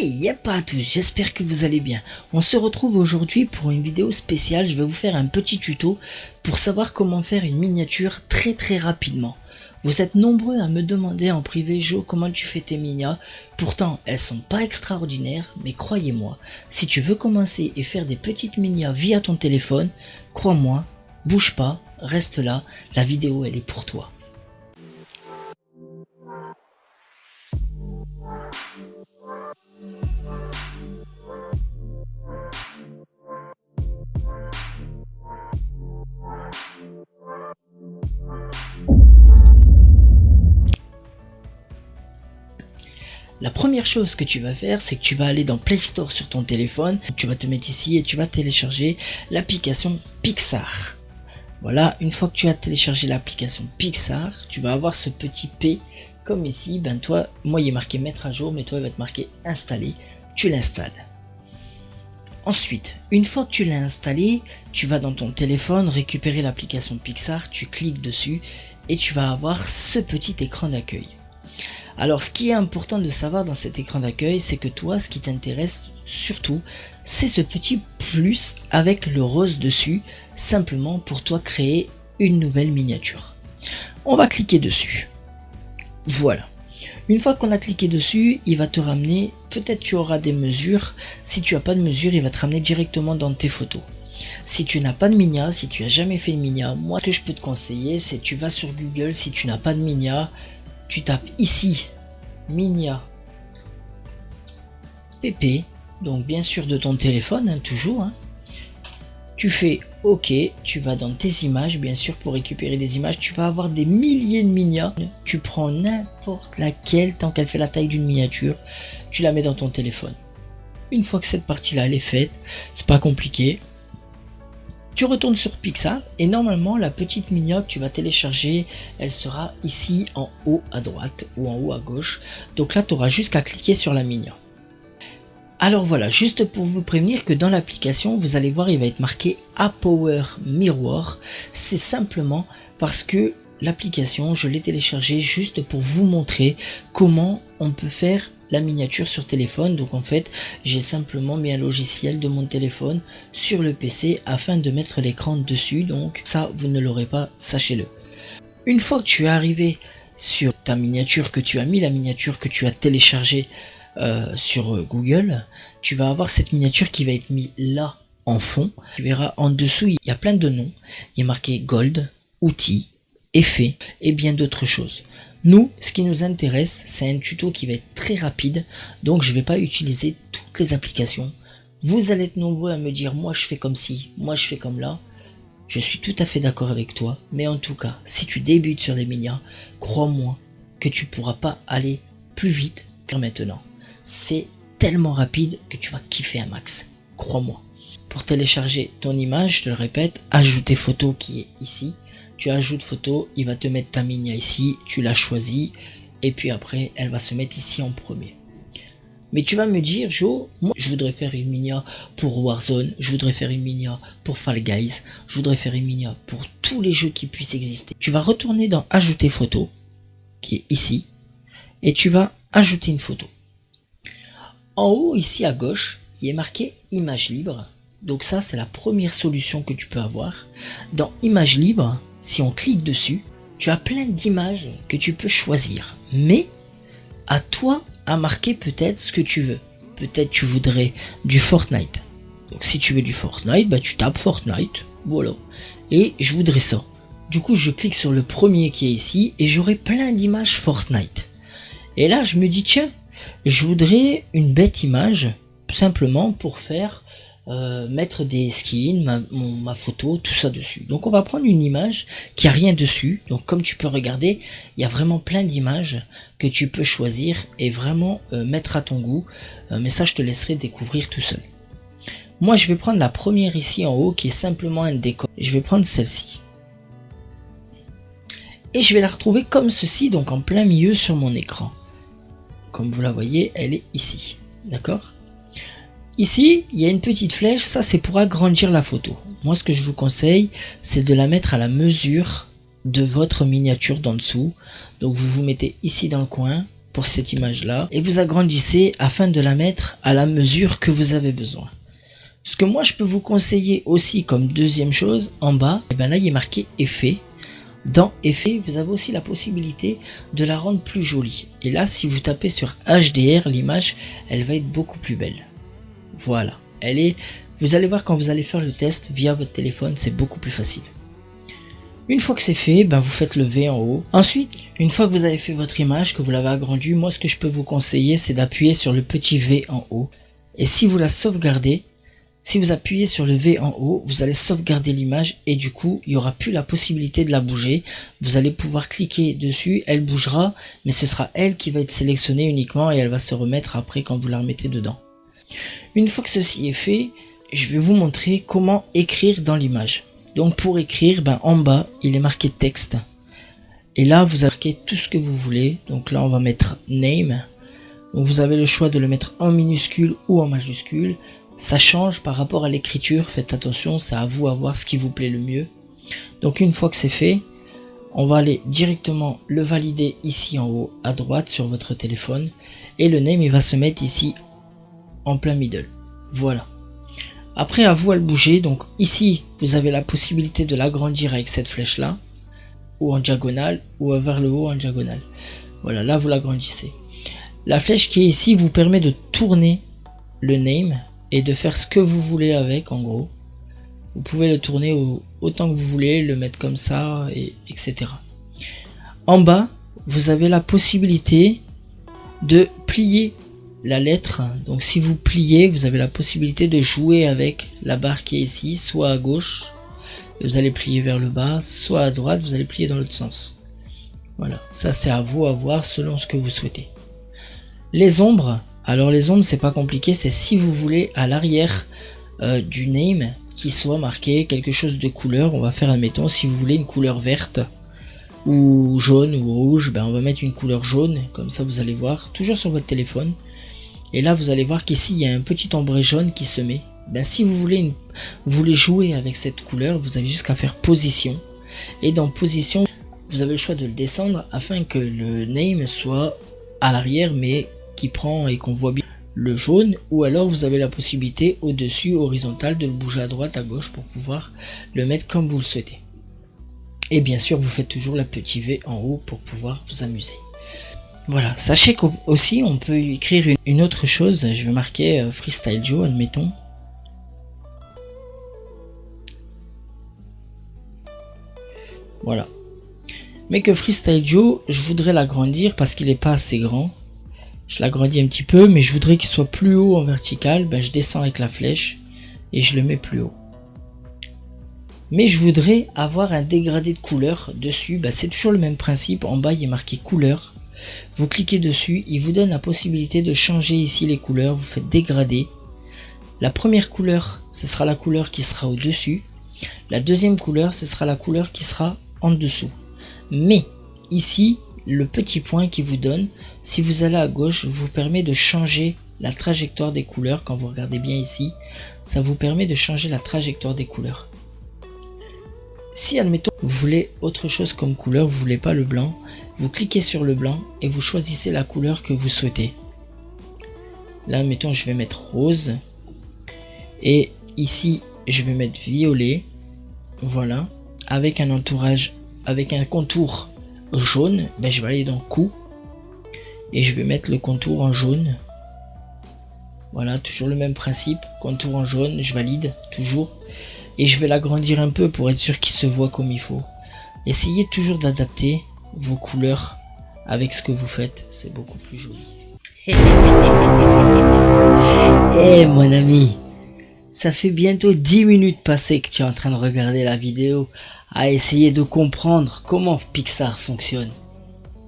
Hey, y'a pas à tous, j'espère que vous allez bien. On se retrouve aujourd'hui pour une vidéo spéciale. Je vais vous faire un petit tuto pour savoir comment faire une miniature très rapidement. Vous êtes nombreux à me demander en privé: Jo, comment tu fais tes minias? Pourtant, elles sont pas extraordinaires, mais croyez-moi, si tu veux commencer et faire des petites minias via ton téléphone, crois-moi, bouge pas, reste là, la vidéo elle est pour toi. La première chose que tu vas faire, c'est que tu vas aller dans Play Store sur ton téléphone, tu vas te mettre ici et tu vas télécharger l'application Pixar. Voilà, une fois que tu as téléchargé l'application Pixar, tu vas avoir ce petit P comme ici. Ben toi, moi il est marqué mettre à jour, mais toi il va te marquer installer. Tu l'installes. Ensuite, une fois que tu l'as installé, tu vas dans ton téléphone récupérer l'application Pixar, tu cliques dessus et tu vas avoir ce petit écran d'accueil. Alors ce qui est important de savoir dans cet écran d'accueil, c'est que toi, ce qui t'intéresse surtout, c'est ce petit plus avec le rose dessus, simplement pour toi créer une nouvelle miniature. On va cliquer dessus. Voilà. Une fois qu'on a cliqué dessus, il va te ramener, peut-être tu auras des mesures. Si tu n'as pas de mesures, il va te ramener directement dans tes photos. Si tu n'as pas de minia, si tu n'as jamais fait de minia, moi ce que je peux te conseiller, c'est tu vas sur Google. Si tu n'as pas de minia, tu tapes ici Minia PP, donc bien sûr de ton téléphone, hein, toujours. Hein. Tu fais OK, tu vas dans tes images, bien sûr pour récupérer des images, tu vas avoir des milliers de minias. Tu prends n'importe laquelle, tant qu'elle fait la taille d'une miniature, tu la mets dans ton téléphone. Une fois que cette partie-là elle est faite, c'est pas compliqué. Tu retournes sur Pixar et normalement la petite minia que tu vas télécharger, elle sera ici en haut à droite ou en haut à gauche. Donc là tu auras juste qu'à cliquer sur la minia. Alors voilà, juste pour vous prévenir que dans l'application, vous allez voir, il va être marqué Power Mirror. C'est simplement parce que l'application, je l'ai téléchargée juste pour vous montrer comment on peut faire la miniature sur téléphone. Donc en fait, j'ai simplement mis un logiciel de mon téléphone sur le PC afin de mettre l'écran dessus. Donc ça, vous ne l'aurez pas, sachez-le. Une fois que tu es arrivé sur ta miniature, que tu as mis la miniature que tu as téléchargée sur Google, tu vas avoir cette miniature qui va être mise là en fond. Tu verras en dessous, il y a plein de noms. Il y a marqué Gold, outils, effets et bien d'autres choses. Nous, ce qui nous intéresse, c'est un tuto qui va être très rapide, donc je ne vais pas utiliser toutes les applications. Vous allez être nombreux à me dire, moi je fais comme ci, moi je fais comme là. Je suis tout à fait d'accord avec toi, mais en tout cas, si tu débutes sur les minias, crois-moi que tu pourras pas aller plus vite que maintenant. C'est tellement rapide que tu vas kiffer un max, crois-moi. Pour télécharger ton image, je te le répète, ajouter photo qui est ici. Tu ajoutes photo, il va te mettre ta minia ici, tu la choisis, et puis après, elle va se mettre ici en premier. Mais tu vas me dire, Jo, moi je voudrais faire une minia pour Warzone, je voudrais faire une minia pour Fall Guys, je voudrais faire une minia pour tous les jeux qui puissent exister. Tu vas retourner dans ajouter photo, qui est ici, et tu vas ajouter une photo. En haut, ici à gauche, il est marqué image libre. Donc ça, c'est la première solution que tu peux avoir. Dans image libre, si on clique dessus, tu as plein d'images que tu peux choisir. Mais à toi à marquer peut-être ce que tu veux. Peut-être tu voudrais du Fortnite. Donc si tu veux du Fortnite, bah tu tapes Fortnite. Voilà. Et je voudrais ça. Du coup, je clique sur le premier qui est ici et j'aurai plein d'images Fortnite. Et là, je me dis, tiens, je voudrais une bête image, simplement pour faire mettre des skins, ma photo, tout ça dessus. Donc on va prendre une image qui a rien dessus. Donc comme tu peux regarder, il y a vraiment plein d'images que tu peux choisir et vraiment mettre à ton goût. Mais ça, je te laisserai découvrir tout seul. Moi, je vais prendre la première ici en haut qui est simplement un décor. Je vais prendre celle-ci. Et je vais la retrouver comme ceci, donc en plein milieu sur mon écran. Comme vous la voyez, elle est ici. D'accord ? Ici, il y a une petite flèche, ça c'est pour agrandir la photo. Moi, ce que je vous conseille, c'est de la mettre à la mesure de votre miniature d'en dessous. Donc vous vous mettez ici dans le coin, pour cette image là et vous agrandissez afin de la mettre à la mesure que vous avez besoin. Ce que moi je peux vous conseiller aussi comme deuxième chose, en bas, et ben là il est marqué effet. Dans effet, vous avez aussi la possibilité de la rendre plus jolie. Et là, si vous tapez sur HDR, l'image, elle va être beaucoup plus belle. Voilà, vous allez voir quand vous allez faire le test via votre téléphone, c'est beaucoup plus facile. Une fois que c'est fait, ben vous faites le V en haut. Ensuite, une fois que vous avez fait votre image, que vous l'avez agrandie, moi ce que je peux vous conseiller, c'est d'appuyer sur le petit V en haut. Et si vous la sauvegardez, si vous appuyez sur le V en haut, vous allez sauvegarder l'image et du coup, il n'y aura plus la possibilité de la bouger. Vous allez pouvoir cliquer dessus, elle bougera, mais ce sera elle qui va être sélectionnée uniquement et elle va se remettre après quand vous la remettez dedans. Une fois que ceci est fait, je vais vous montrer comment écrire dans l'image. Donc pour écrire, ben en bas, il est marqué texte. Et là, vous marquez tout ce que vous voulez. Donc là, on va mettre name. Donc vous avez le choix de le mettre en minuscule ou en majuscule. Ça change par rapport à l'écriture, faites attention, c'est à vous à voir ce qui vous plaît le mieux. Donc une fois que c'est fait, on va aller directement le valider ici en haut à droite sur votre téléphone. Et le name il va se mettre ici en plein middle. Voilà. Après à vous à le bouger, donc ici vous avez la possibilité de l'agrandir avec cette flèche là, ou en diagonale, ou vers le haut en diagonale. Voilà, là vous l'agrandissez. La flèche qui est ici vous permet de tourner le name et de faire ce que vous voulez avec en gros. Vous pouvez le tourner autant que vous voulez, le mettre comme ça, etc. En bas, vous avez la possibilité de plier la lettre. Donc si vous pliez, vous avez la possibilité de jouer avec la barre qui est ici, soit à gauche, vous allez plier vers le bas, soit à droite, vous allez plier dans l'autre sens. Voilà, ça c'est à vous à voir selon ce que vous souhaitez. Les ombres, alors les ombres c'est pas compliqué, c'est si vous voulez à l'arrière du name qui soit marqué quelque chose de couleur, on va faire admettons si vous voulez une couleur verte ou jaune ou rouge, ben on va mettre une couleur jaune, comme ça vous allez voir, toujours sur votre téléphone. Et là vous allez voir qu'ici il y a un petit ombré jaune qui se met. Ben si vous voulez jouer avec cette couleur, vous avez juste qu'à faire position. Et dans position, vous avez le choix de le descendre afin que le name soit à l'arrière mais qui prend et qu'on voit bien le jaune, ou alors vous avez la possibilité au-dessus horizontal de le bouger à droite à gauche pour pouvoir le mettre comme vous le souhaitez. Et bien sûr vous faites toujours la petite V en haut pour pouvoir vous amuser. Voilà, sachez qu'aussi on peut écrire une autre chose, je vais marquer Freestyle Joe admettons. Voilà. Mais que Freestyle Joe, je voudrais l'agrandir parce qu'il n'est pas assez grand. Je l'agrandis un petit peu, mais je voudrais qu'il soit plus haut en vertical. Ben, je descends avec la flèche et je le mets plus haut. Mais je voudrais avoir un dégradé de couleur dessus. Ben, c'est toujours le même principe. En bas, il est marqué couleur. Vous cliquez dessus. Il vous donne la possibilité de changer ici les couleurs. Vous faites dégrader. La première couleur, ce sera la couleur qui sera au-dessus. La deuxième couleur, ce sera la couleur qui sera en dessous. Mais ici, le petit point qui vous donne, si vous allez à gauche, vous permet de changer la trajectoire des couleurs. Quand vous regardez bien ici, ça vous permet de changer la trajectoire des couleurs. Si admettons vous voulez autre chose comme couleur, vous voulez pas le blanc, vous cliquez sur le blanc et vous choisissez la couleur que vous souhaitez. Là admettons je vais mettre rose et ici je vais mettre violet. Voilà, avec un entourage, avec un contour jaune, ben je vais aller dans coup et je vais mettre le contour en jaune. Voilà, toujours le même principe, contour en jaune, je valide toujours et je vais l'agrandir un peu pour être sûr qu'il se voit comme il faut. Essayez toujours d'adapter vos couleurs avec ce que vous faites, c'est beaucoup plus joli. Eh mon ami, ça fait bientôt 10 minutes passées que tu es en train de regarder la vidéo à essayer de comprendre comment Pixar fonctionne.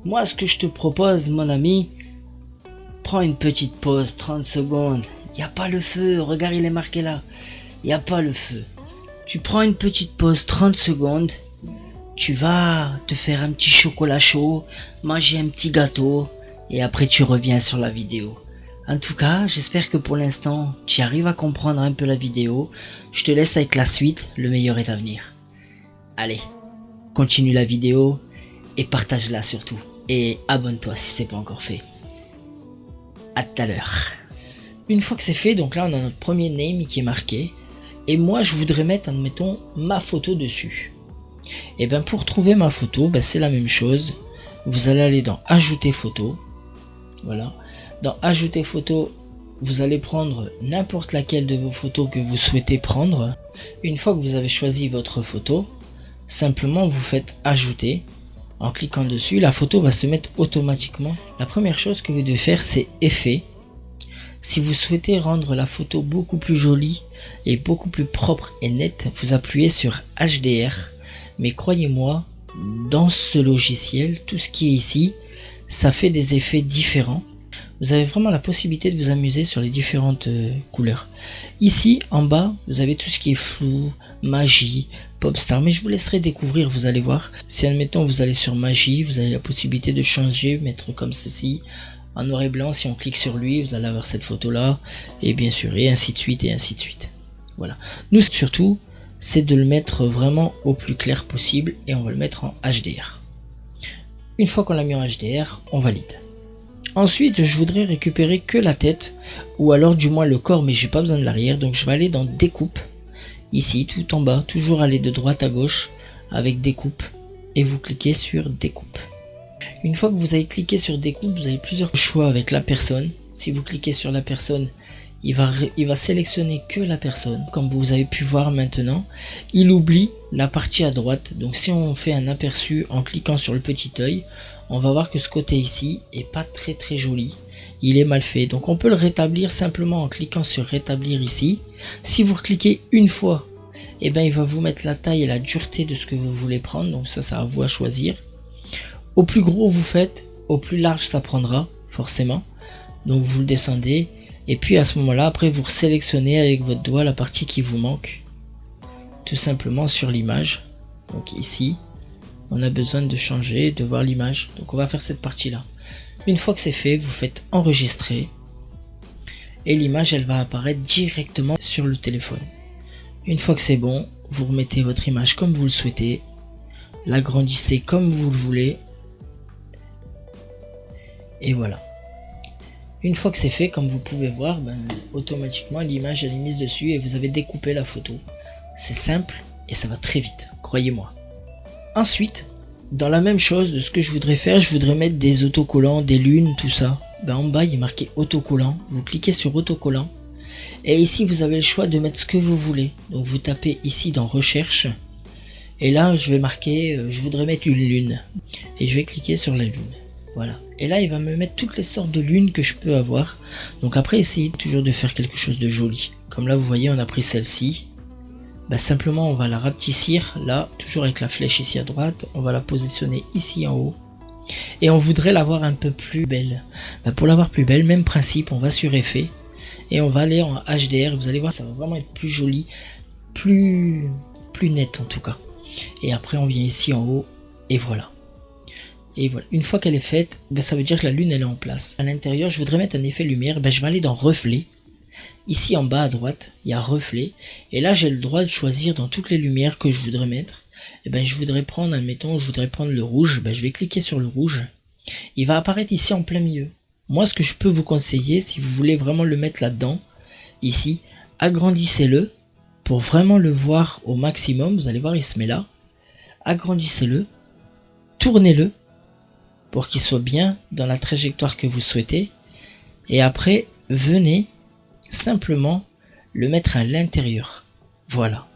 Moi, ce que je te propose, mon ami, prends une petite pause, 30 secondes. Il n'y a pas le feu, regarde, il est marqué là. Il n'y a pas le feu. Tu prends une petite pause, 30 secondes. Tu vas te faire un petit chocolat chaud, manger un petit gâteau, et après tu reviens sur la vidéo. En tout cas, j'espère que pour l'instant, tu arrives à comprendre un peu la vidéo. Je te laisse avec la suite, le meilleur est à venir. Allez, continue la vidéo et partage-la surtout. Et abonne-toi si c'est pas encore fait. À tout à l'heure. Une fois que c'est fait, donc là on a notre premier name qui est marqué. Et moi je voudrais mettre, admettons, ma photo dessus. Et bien pour trouver ma photo, ben, c'est la même chose. Vous allez aller dans ajouter photo. Voilà. Dans ajouter photo, vous allez prendre n'importe laquelle de vos photos que vous souhaitez prendre. Une fois que vous avez choisi votre photo, simplement vous faites ajouter. En cliquant dessus, la photo va se mettre automatiquement. La première chose que vous devez faire, c'est effet. Si vous souhaitez rendre la photo beaucoup plus jolie et beaucoup plus propre et nette, vous appuyez sur HDR. Mais croyez-moi, dans ce logiciel, tout ce qui est ici, ça fait des effets différents. Vous avez vraiment la possibilité de vous amuser sur les différentes couleurs. Ici, en bas, vous avez tout ce qui est flou, magie, popstar, mais je vous laisserai découvrir, vous allez voir. Si admettons vous allez sur magie, vous avez la possibilité de changer, mettre comme ceci, en noir et blanc. Si on clique sur lui, vous allez avoir cette photo là, et bien sûr, et ainsi de suite, et ainsi de suite. Voilà. Nous surtout, c'est de le mettre vraiment au plus clair possible, et on va le mettre en HDR. Une fois qu'on l'a mis en HDR, on valide. Ensuite, je voudrais récupérer que la tête, ou alors du moins le corps, mais j'ai pas besoin de l'arrière, donc je vais aller dans découpe, ici tout en bas, toujours aller de droite à gauche avec découpe, et vous cliquez sur découpe. Une fois que vous avez cliqué sur découpe, vous avez plusieurs choix avec la personne. Si vous cliquez sur la personne, il va sélectionner que la personne, comme vous avez pu voir maintenant. Il oublie la partie à droite, donc si on fait un aperçu en cliquant sur le petit œil, on va voir que ce côté ici est pas très joli, il est mal fait, donc on peut le rétablir simplement en cliquant sur rétablir ici. Si vous cliquez une fois, et ben il va vous mettre la taille et la dureté de ce que vous voulez prendre, donc ça à vous à choisir. Au plus gros vous faites, au plus large ça prendra forcément, donc vous le descendez, et puis à ce moment là après vous sélectionnez avec votre doigt la partie qui vous manque, tout simplement sur l'image. Donc ici on a besoin de changer, de voir l'image, donc on va faire cette partie là. Une fois que c'est fait, vous faites enregistrer et l'image elle va apparaître directement sur le téléphone. Une fois que c'est bon, vous remettez votre image comme vous le souhaitez, l'agrandissez comme vous le voulez, et voilà. Une fois que c'est fait, comme vous pouvez voir, automatiquement l'image elle est mise dessus et vous avez découpé la photo. C'est simple et ça va très vite, croyez-moi. Ensuite, dans la même chose de ce que je voudrais faire, je voudrais mettre des autocollants, des lunes, tout ça. En bas il est marqué autocollant, vous cliquez sur autocollant et ici vous avez le choix de mettre ce que vous voulez. Donc vous tapez ici dans recherche et là je vais marquer je voudrais mettre une lune et je vais cliquer sur la lune. Voilà, et là il va me mettre toutes les sortes de lunes que je peux avoir. Donc après essayez toujours de faire quelque chose de joli. Comme là vous voyez on a pris celle-ci. Simplement on va la rapetissir là, toujours avec la flèche ici à droite, on va la positionner ici en haut et on voudrait l'avoir un peu plus belle. Pour l'avoir plus belle, même principe, on va sur effet et on va aller en HDR, vous allez voir ça va vraiment être plus joli, plus net en tout cas. Et après on vient ici en haut et voilà. Et voilà, une fois qu'elle est faite, ça veut dire que la lune elle est en place. À l'intérieur je voudrais mettre un effet lumière, je vais aller dans reflet. Ici en bas à droite, il y a reflet. Et là, j'ai le droit de choisir dans toutes les lumières que je voudrais mettre. Je voudrais prendre, admettons, je voudrais prendre le rouge. Je vais cliquer sur le rouge. Il va apparaître ici en plein milieu. Moi, ce que je peux vous conseiller, si vous voulez vraiment le mettre là-dedans, ici, agrandissez-le pour vraiment le voir au maximum. Vous allez voir, il se met là. Agrandissez-le. Tournez-le pour qu'il soit bien dans la trajectoire que vous souhaitez. Et après, venez simplement le mettre à l'intérieur. Voilà.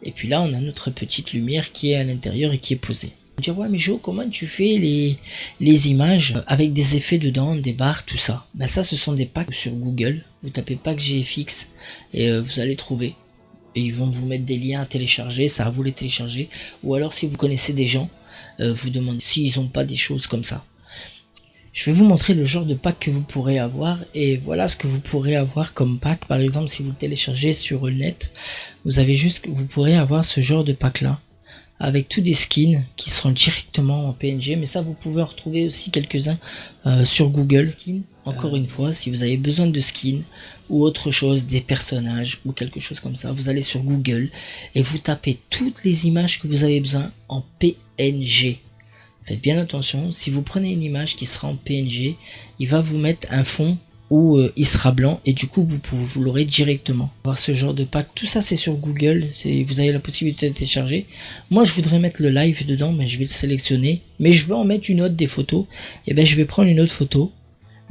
Et puis là on a notre petite lumière qui est à l'intérieur et qui est posée. On dit ouais mais Jo, comment tu fais les images avec des effets dedans, des barres, tout ça. Ça ce sont des packs sur Google. Vous tapez pack GFX et vous allez trouver. Et ils vont vous mettre des liens à télécharger, ça à vous les télécharger. Ou alors si vous connaissez des gens, vous demandez s'ils n'ont pas des choses comme ça. Je vais vous montrer le genre de pack que vous pourrez avoir et voilà ce que vous pourrez avoir comme pack. Par exemple, si vous le téléchargez sur le net, vous pourrez avoir ce genre de pack là avec tous des skins qui seront directement en PNG, mais ça vous pouvez en retrouver aussi quelques-uns sur Google. Encore une fois, si vous avez besoin de skins ou autre chose, des personnages ou quelque chose comme ça, vous allez sur Google et vous tapez toutes les images que vous avez besoin en PNG. Faites bien attention, si vous prenez une image qui sera en PNG, il va vous mettre un fond ou il sera blanc et du coup vous l'aurez directement. Voir ce genre de pack, tout ça c'est sur Google, vous avez la possibilité de télécharger. Moi je voudrais mettre le live dedans, mais je vais le sélectionner, mais je veux en mettre une autre des photos, et ben je vais prendre une autre photo,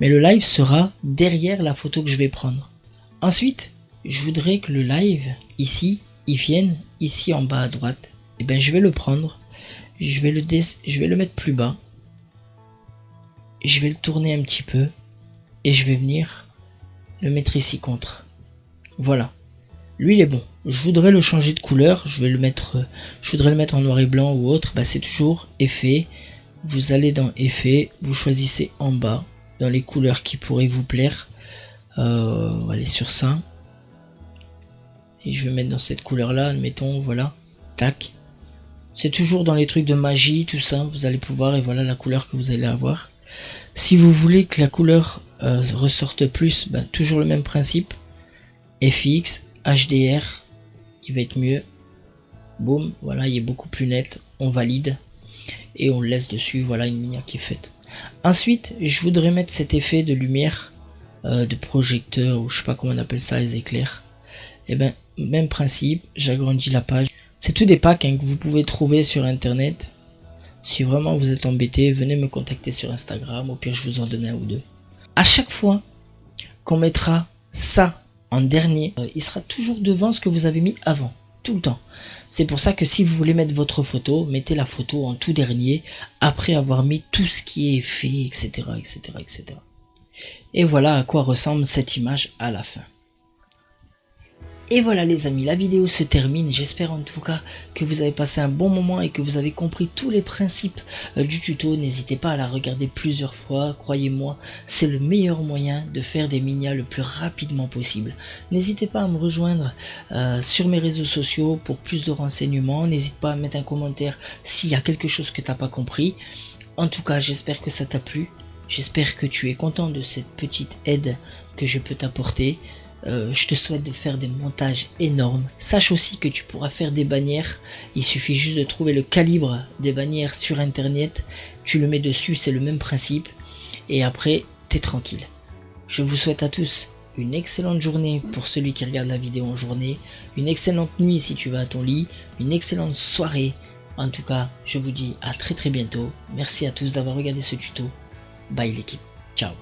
mais le live sera derrière la photo que je vais prendre. Ensuite, je voudrais que le live ici, il vienne ici en bas à droite, et ben je vais le prendre, je vais le mettre plus bas, je vais le tourner un petit peu, et je vais venir le mettre ici contre. Voilà. Lui il est bon. Je voudrais le changer de couleur. Je voudrais le mettre en noir et blanc ou autre. Bah c'est toujours effet. Vous allez dans effet. Vous choisissez en bas. Dans les couleurs qui pourraient vous plaire. On va aller sur ça. Et je vais mettre dans cette couleur là. Admettons. Voilà. Tac. C'est toujours dans les trucs de magie. Tout ça. Vous allez pouvoir. Et voilà la couleur que vous allez avoir. Si vous voulez que la couleur ressorte plus, ben, toujours le même principe. FX, HDR, il va être mieux. Boum, voilà, il est beaucoup plus net. On valide et on le laisse dessus. Voilà une miniature qui est faite. Ensuite, je voudrais mettre cet effet de lumière, de projecteur ou je sais pas comment on appelle ça, les éclairs. Et ben, même principe. J'agrandis la page. C'est tous des packs hein, que vous pouvez trouver sur internet. Si vraiment vous êtes embêté, venez me contacter sur Instagram. Au pire, je vous en donne un ou deux. À chaque fois qu'on mettra ça en dernier, il sera toujours devant ce que vous avez mis avant, tout le temps. C'est pour ça que si vous voulez mettre votre photo, mettez la photo en tout dernier, après avoir mis tout ce qui est fait, etc., etc., etc. Et voilà à quoi ressemble cette image à la fin. Et voilà les amis, la vidéo se termine. J'espère en tout cas que vous avez passé un bon moment et que vous avez compris tous les principes du tuto. N'hésitez pas à la regarder plusieurs fois. Croyez-moi, c'est le meilleur moyen de faire des miniatures le plus rapidement possible. N'hésitez pas à me rejoindre sur mes réseaux sociaux pour plus de renseignements. N'hésite pas à mettre un commentaire s'il y a quelque chose que tu n'as pas compris. En tout cas, j'espère que ça t'a plu. J'espère que tu es content de cette petite aide que je peux t'apporter. Je te souhaite de faire des montages énormes. Sache aussi que tu pourras faire des bannières. Il suffit juste de trouver le calibre des bannières sur internet. Tu le mets dessus, c'est le même principe. Et après, t'es tranquille. Je vous souhaite à tous une excellente journée pour celui qui regarde la vidéo en journée. Une excellente nuit si tu vas à ton lit. Une excellente soirée. En tout cas, je vous dis à très bientôt. Merci à tous d'avoir regardé ce tuto. Bye l'équipe. Ciao.